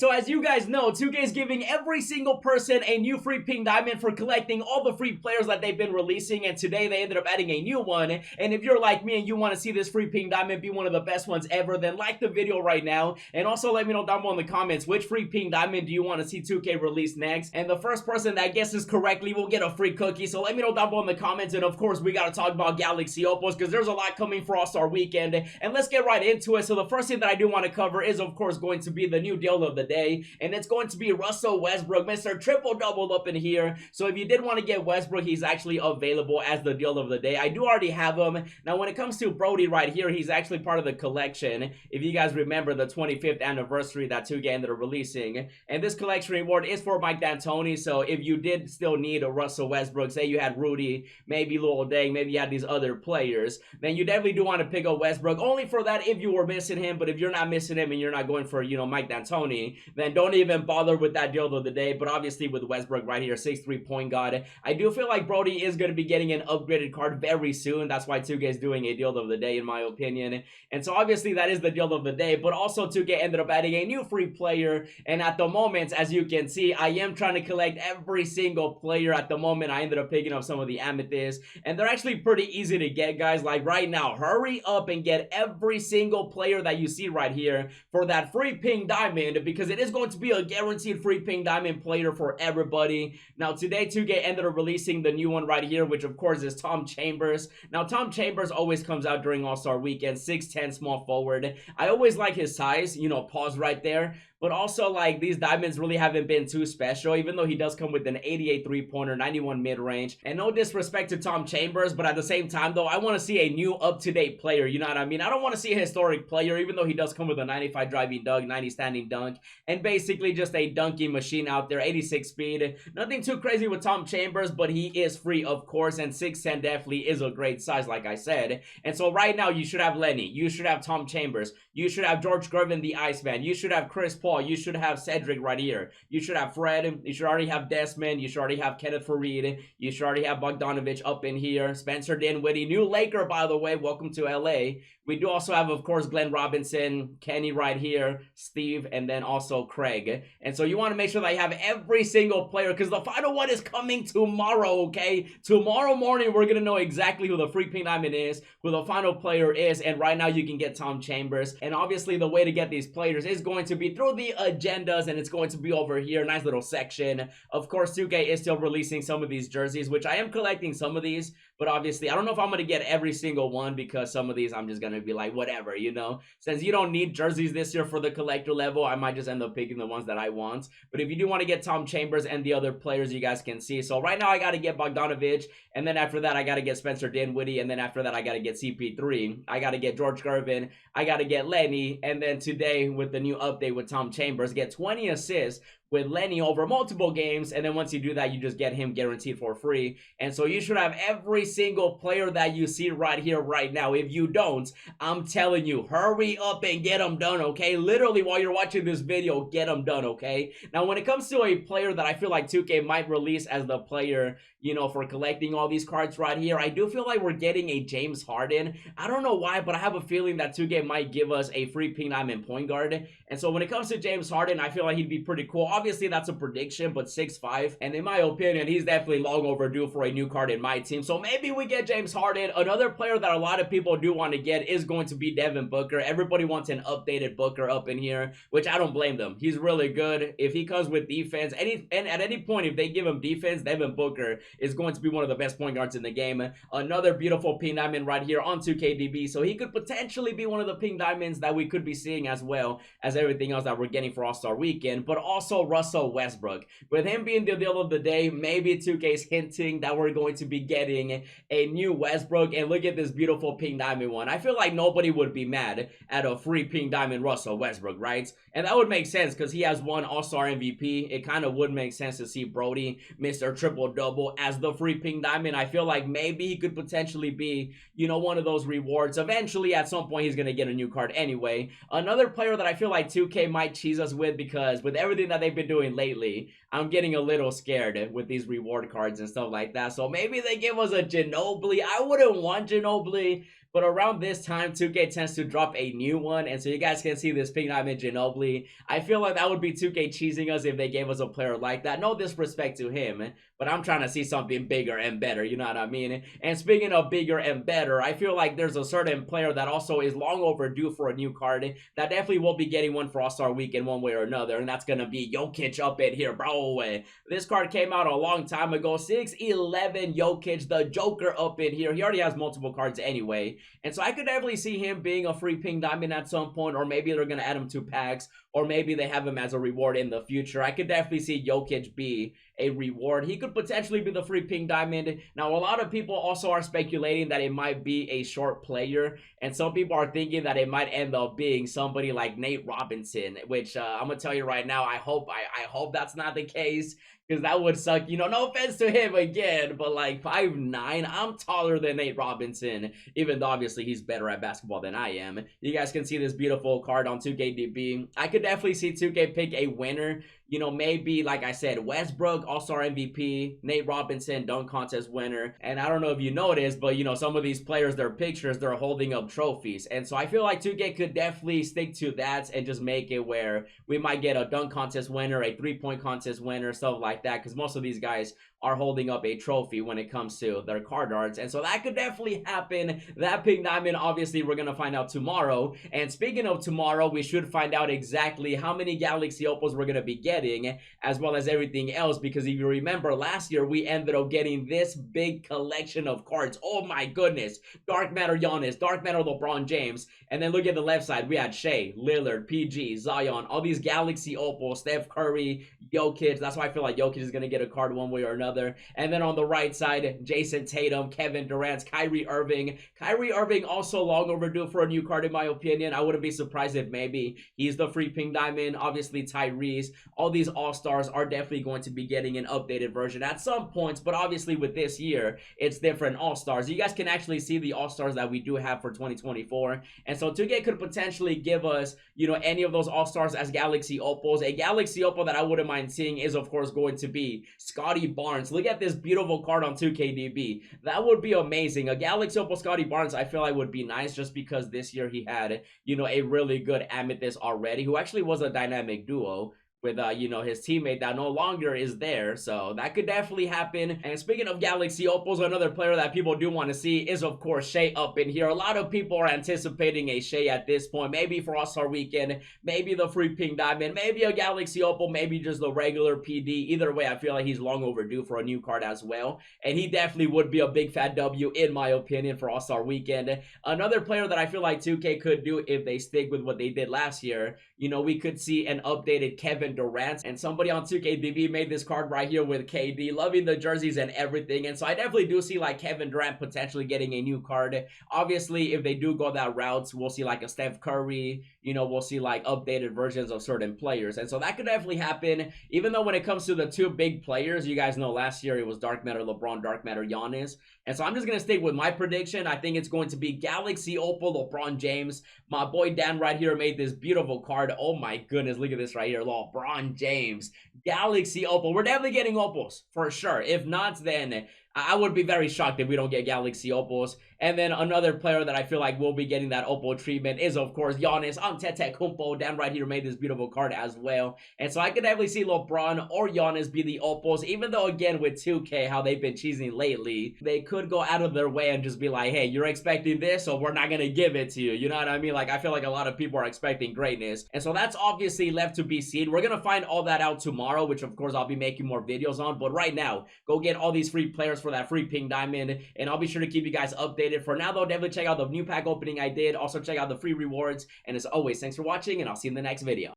So as you guys know, 2K is giving every single person a new free pink diamond for collecting all the free players that they've been releasing, and today they ended up adding a new one. And if you're like me and you want to see this free pink diamond be one of the best ones ever, then like the video right now, and also let me know down below in the comments which free pink diamond do you want to see 2K release next. And the first person that guesses correctly will get a free cookie, so let me know down below in the comments. And of course we gotta talk about Galaxy Opals because there's a lot coming for All-Star Weekend, and let's get right into it. So the first thing that I do want to cover is of course going to be the new deal of the day, and it's going to be Russell Westbrook, Mr. Triple Double up in here. So if you did want to get Westbrook, he's actually available as the deal of the day. I do already have him. Now when it comes to Brody right here, he's actually part of the collection. If you guys remember the 25th anniversary that 2K ended up releasing, and this collection reward is for Mike D'Antoni. So if you did still need a Russell Westbrook, say you had Rudy, maybe Lil Deng, maybe you had these other players, then you definitely do want to pick up Westbrook, only for that if you were missing him. But if you're not missing him and you're not going for, you know, Mike D'Antoni, then don't even bother with that deal of the day. But obviously with Westbrook right here, 6'3" point guard, I do feel like Brody is going to be getting an upgraded card very soon. That's why 2K is doing a deal of the day in my opinion. And so obviously that is the deal of the day, but also 2K ended up adding a new free player. And at the moment, as you can see, I am trying to collect every single player. At the moment, I ended up picking up some of the amethysts, and they're actually pretty easy to get, guys. Like right now, hurry up and get every single player that you see right here for that free pink diamond, because it is going to be a guaranteed free pink diamond player for everybody. Now today 2K ended up releasing the new one right here, which of course is Tom Chambers. Now Tom Chambers always comes out during All-Star Weekend, 6'10" small forward. I always like his size, you know, pause right there. But also, like, these diamonds really haven't been too special, even though he does come with an 88 three-pointer, 91 mid-range. And no disrespect to Tom Chambers, but at the same time, though, I want to see a new up-to-date player, you know what I mean? I don't want to see a historic player, even though he does come with a 95 driving dunk, 90 standing dunk, and basically just a dunking machine out there, 86 speed. Nothing too crazy with Tom Chambers, but he is free, of course, and 6'10" definitely is a great size, like I said. And so right now, you should have Lenny, you should have Tom Chambers, you should have George Gervin, the Iceman, you should have Chris Paul, you should have Cedric right here, you should have Fred, you should already have Desmond, you should already have Kenneth Faried, you should already have Bogdanovich up in here, Spencer Dinwiddie, new Laker by the way, welcome to LA. We do also have, of course, Glenn Robinson, Kenny right here, Steve, and then also Craig. And so you want to make sure that you have every single player, because the final one is coming tomorrow, okay? Tomorrow morning, we're going to know exactly who the free pink diamond is, who the final player is, and right now you can get Tom Chambers. And obviously, the way to get these players is going to be through the agendas, and it's going to be over here, nice little section. Of course, 2K is still releasing some of these jerseys, which I am collecting some of these, but obviously, I don't know if I'm going to get every single one, because some of these I'm just going to be like, whatever, you know? Since you don't need jerseys this year for the collector level, I might just end up picking the ones that I want. But if you do want to get Tom Chambers and the other players, you guys can see. So right now, I got to get Bogdanovich, and then after that, I got to get Spencer Dinwiddie, and then after that, I got to get CP3. I got to get George Gervin. I got to get Lenny, and then today, with the new update with Tom Chambers, get 20 assists with Lenny over multiple games, and then once you do that, you just get him guaranteed for free. And so you should have every single player that you see right here, right now. If you don't, I'm telling you, hurry up and get them done, okay? Literally, while you're watching this video, get them done, okay? Now, when it comes to a player that I feel like 2K might release as the player, you know, for collecting all these cards right here, I do feel like we're getting a James Harden. I don't know why, but I have a feeling that 2K might give us a free pink diamond point guard. And so when it comes to James Harden, I feel like he'd be pretty cool. Obviously, that's a prediction, but 6'5", and in my opinion, he's definitely long overdue for a new card in my team. So maybe we get James Harden. Another player that a lot of people do want to get is going to be Devin Booker. Everybody wants an updated Booker up in here, which I don't blame them. He's really good. If he comes with defense, and at any point, if they give him defense, Devin Booker is going to be one of the best point guards in the game. Another beautiful pink diamond right here on 2KDB, so he could potentially be one of the pink diamonds that we could be seeing as well as everything else that we're getting for All-Star Weekend. But also Russell Westbrook, with him being the deal of the day, maybe 2K's hinting that we're going to be getting a new Westbrook. And look at this beautiful pink diamond one. I feel like nobody would be mad at a free pink diamond Russell Westbrook, right? And that would make sense because he has won All-Star MVP. It kind of would make sense to see Brody, Mr. Triple Double, as the free pink diamond. I feel like maybe he could potentially be, you know, one of those rewards. Eventually, at some point, he's going to get a new card anyway. Another player that I feel like 2K might cheese us with, because with everything that they've been doing lately, I'm getting a little scared with these reward cards and stuff like that. So maybe they give us a Ginobili. I wouldn't want Ginobili, but around this time 2K tends to drop a new one, and so you guys can see this pink diamond Ginobili. I feel like that would be 2K cheesing us if they gave us a player like that. No disrespect to him, but I'm trying to see something bigger and better, you know what I mean? And speaking of bigger and better, I feel like there's a certain player that also is long overdue for a new card that definitely will be getting one for All-Star Weekend one way or another, and that's gonna be Jokic up in here, bro. This card came out a long time ago. 6'11" Jokic, the Joker up in here. He already has multiple cards anyway, and so I could definitely see him being a free pink diamond at some point, or maybe they're gonna add him to packs, or maybe they have him as a reward in the future. I could definitely see Jokic be a reward. He could potentially be the free pink diamond. Now, a lot of people also are speculating that it might be a short player, and some people are thinking that it might end up being somebody like Nate Robinson, which I'm gonna tell you right now, I hope that's not the case, because that would suck. You know, no offense to him again, but like 5'9", I'm taller than Nate Robinson, even though obviously he's better at basketball than I am. You guys can see this beautiful card on 2KDB. I could definitely see 2K pick a winner. You know, maybe, like I said, Westbrook, All-Star MVP, Nate Robinson, dunk contest winner. And I don't know if you noticed, but, you know, some of these players, their pictures, they're holding up trophies. And so I feel like 2K could definitely stick to that and just make it where we might get a dunk contest winner, a three-point contest winner, stuff like that. Because most of these guys are holding up a trophy when it comes to their card arts, and so that could definitely happen. That pink diamond, obviously, we're gonna find out tomorrow. And speaking of tomorrow, we should find out exactly how many Galaxy Opals we're gonna be getting, as well as everything else, because if you remember last year, we ended up getting this big collection of cards. Oh my goodness. Dark Matter Giannis, Dark Matter LeBron James, and then look at the left side, we had Shea, Lillard, PG, Zion, all these Galaxy Opals, Steph Curry, Jokic. That's why I feel like Jokic is gonna get a card one way or another. And then on the right side, Jason Tatum, Kevin Durant, Kyrie Irving. Kyrie Irving also long overdue for a new card in my opinion. I wouldn't be surprised if maybe he's the free pink diamond. Obviously Tyrese. All these all-stars are definitely going to be getting an updated version at some points, but obviously with this year, it's different all-stars. You guys can actually see the all-stars that we do have for 2024. And so 2K could potentially give us, you know, any of those all-stars as Galaxy Opals. A Galaxy Opal that I wouldn't mind seeing is of course going to be Scotty Barnes. Look at this beautiful card on 2KDB. That would be amazing. A Galaxy Opal Scotty Barnes, I feel like would be nice just because this year he had, you know, a really good Amethyst already, who actually was a dynamic duo with, you know, his teammate that no longer is there. So that could definitely happen. And speaking of Galaxy Opals, another player that people do want to see is, of course, Shea up in here. A lot of people are anticipating a Shea at this point. Maybe for All-Star Weekend, maybe the free pink diamond, maybe a Galaxy Opal, maybe just the regular PD. Either way, I feel like he's long overdue for a new card as well. And he definitely would be a big fat W, in my opinion, for All-Star Weekend. Another player that I feel like 2K could do if they stick with what they did last year, you know, we could see an updated Kevin Durant, and somebody on 2KDB made this card right here with KD, loving the jerseys and everything. And so I definitely do see like Kevin Durant potentially getting a new card. Obviously, if they do go that route, we'll see like a Steph Curry, you know, we'll see like updated versions of certain players. And so that could definitely happen, even though when it comes to the two big players, you guys know last year it was Dark Matter LeBron, Dark Matter Giannis. And so I'm just going to stick with my prediction. I think it's going to be Galaxy Opal LeBron James. My boy Dan right here made this beautiful card. Oh my goodness, look at this right here. LeBron James. Galaxy Opal. We're definitely getting Opals for sure. If not, then I would be very shocked if we don't get Galaxy Opals. And then another player that I feel like will be getting that Opal treatment is, of course, Giannis Antetokounmpo. Dan right here made this beautiful card as well. And so I could definitely see LeBron or Giannis be the Opals, even though, again, with 2K, how they've been cheesing lately, they could go out of their way and just be like, hey, you're expecting this, so we're not going to give it to you. You know what I mean? Like, I feel like a lot of people are expecting greatness. And so that's obviously left to be seen. We're going to find all that out tomorrow, which, of course, I'll be making more videos on. But right now, go get all these free players for that free pink diamond, and I'll be sure to keep you guys updated. For now though, definitely check out the new pack opening I did. Also check out the free rewards, and as always, thanks for watching, and I'll see you in the next video.